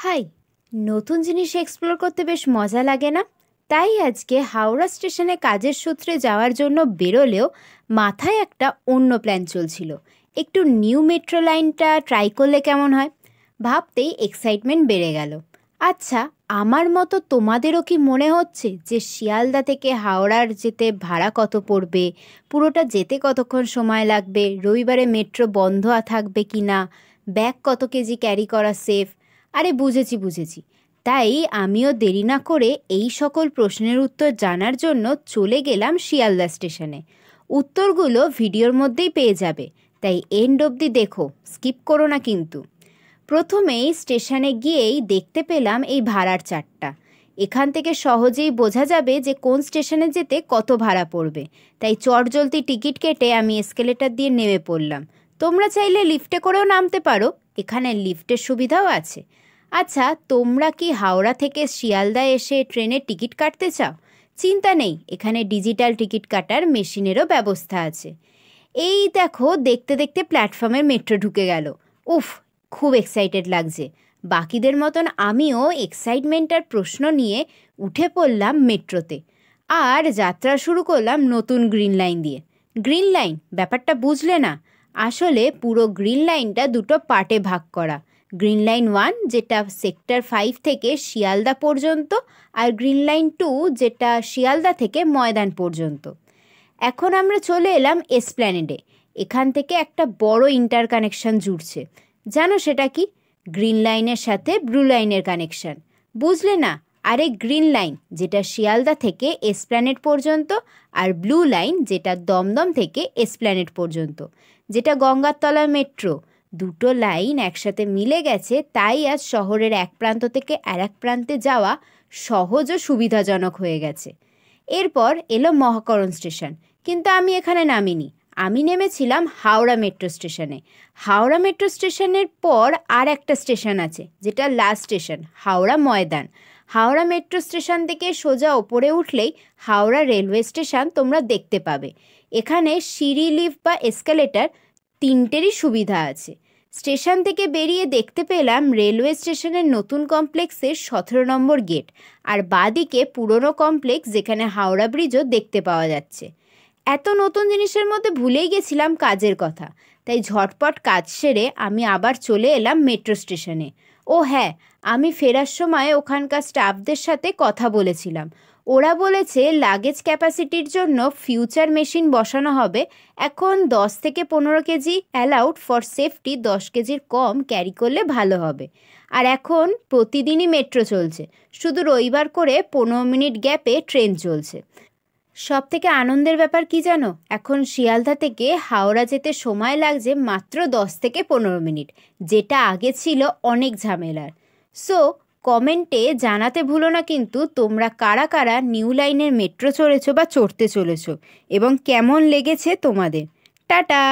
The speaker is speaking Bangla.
হাই, নতুন জিনিস এক্সপ্লোর করতে বেশ মজা লাগে না? তাই আজকে হাওড়া স্টেশনে কাজের সূত্রে যাওয়ার জন্য বেরোলেও মাথায় একটা অন্য প্ল্যান চলছিল। একটু নিউ মেট্রো লাইনটা ট্রাই করলে কেমন হয়? ভাবতেই এক্সাইটমেন্ট বেড়ে গেল। আচ্ছা, আমার মতো তোমাদেরও কি মনে হচ্ছে যে শিয়ালদা থেকে হাওড়ার যেতে ভাড়া কত পড়বে, পুরোটা যেতে কতক্ষণ সময় লাগবে, রবিবারে মেট্রো বন্ধ থাকবে কি না, ব্যাগ কত কেজি ক্যারি করা সেফ? আরে বুঝেছি। তাই আমিও দেরি না করে এই সকল প্রশ্নের উত্তর জানার জন্য চলে গেলাম শিয়ালদা স্টেশনে। উত্তরগুলো ভিডিওর মধ্যেই পেয়ে যাবে, তাই এন্ড অবধি দেখো, স্কিপ করো না কিন্তু। প্রথমেই স্টেশনে গিয়েই দেখতে পেলাম এই ভাড়ার চার্টটা। এখান থেকে সহজেই বোঝা যাবে যে কোন স্টেশনে যেতে কত ভাড়া পড়বে। তাই চটজলদি টিকিট কেটে আমি এসকেলেটর দিয়ে নেমে পড়লাম। তোমরা চাইলে লিফটে করেও নামতে পারো, এখানে লিফটের সুবিধাও আছে। আচ্ছা, তোমরা কি হাওড়া থেকে শিয়ালদা এসে ট্রেনের টিকিট কাটতে চাও? চিন্তা নেই, এখানে ডিজিটাল টিকিট কাটার মেশিনেরও ব্যবস্থা আছে। এই দেখো, দেখতে দেখতে প্ল্যাটফর্মের মেট্রো ঢুকে গেল। উফ, খুব এক্সাইটেড লাগছে। বাকিদের মতন আমিও এক্সাইটমেন্টার প্রশ্ন নিয়ে উঠে পড়লাম মেট্রোতে আর যাত্রা শুরু করলাম নতুন গ্রিন লাইন দিয়ে। গ্রিন লাইন ব্যাপারটা বুঝলে না? আসলে পুরো গ্রিন লাইনটা দুটো পার্টে ভাগ করা। গ্রিন লাইন 1 যেটা সেক্টর 5 থেকে শিয়ালদা পর্যন্ত, আর গ্রিন লাইন 2 যেটা শিয়ালদা থেকে ময়দান পর্যন্ত। এখন আমরা চলে এলাম এসপ্ল্যানেডে। এখান থেকে একটা বড় ইন্টারকানেকশন জুড়ছে। জানো সেটা কি? গ্রিন লাইনের সাথে ব্লু লাইনের কানেকশন। বুঝলে না? আরে গ্রিন লাইন যেটা শিয়ালদা থেকে এসপ্ল্যানেড পর্যন্ত, আর ব্লু লাইন যেটা দমদম থেকে এসপ্ল্যানেড পর্যন্ত, যেটা গঙ্গার তলা মেট্রো। দুটো লাইন একসাথে মিলে গেছে, তাই আজ শহরের এক প্রান্ত থেকে আর এক প্রান্তে যাওয়া সহজ ও সুবিধাজনক হয়ে গেছে। এরপর এলো মহাকরণ স্টেশন, কিন্তু আমি এখানে নামিনি। আমি নেমেছিলাম হাওড়া মেট্রো স্টেশনে। হাওড়া মেট্রো স্টেশনের পর আর একটা স্টেশন আছে, যেটা last station, Howrah Maidan. Howrah metro station থেকে সোজা ওপরে উঠলেই হাওড়া রেলওয়ে স্টেশন তোমরা দেখতে পাবে। এখানে সিঁড়ি, লিফট বা এসকেলেটর তিনটেরই সুবিধা আছে। স্টেশন থেকে বেরিয়ে দেখতে পেলাম রেলওয়ে স্টেশনের নতুন কমপ্লেক্সের 17 নম্বর গেট, আর বাঁদিকে পুরনো কমপ্লেক্স যেখানে হাওড়া ব্রিজও দেখতে পাওয়া যাচ্ছে। এত নতুন জিনিসের মধ্যে ভুলেই গেছিলাম কাজের কথা। তাই ঝটপট কাজ সেরে আমি আবার চলে এলাম মেট্রো স্টেশনে। ও হ্যাঁ, আমি ফেরার সময় ওখানকার স্টাফদের সাথে কথা বলেছিলাম। ওরা বলেছে লাগেজ ক্যাপাসিটির জন্য ফিউচার মেশিন বসানো হবে। এখন 10 থেকে 15 কেজি অ্যালাউড, ফর সেফটি 10 কেজির কম ক্যারি করলে ভালো হবে। আর এখন প্রতিদিনই মেট্রো চলছে, শুধু রবিবার করে 15 মিনিট গ্যাপে ট্রেন চলছে। সব থেকে আনন্দের ব্যাপার কি জানো? এখন শিয়ালদা থেকে হাওড়া যেতে সময় লাগছে মাত্র 10 থেকে 15 মিনিট, যেটা আগে ছিল অনেক ঝামেলার। সো কমেন্টে জানাতে ভুলো না কিন্তু তোমরা কারা কারা নিউ লাইনের মেট্রো চড়েছো বা চড়তে চলেছো, এবং কেমন লেগেছে তোমাদের। টাটা।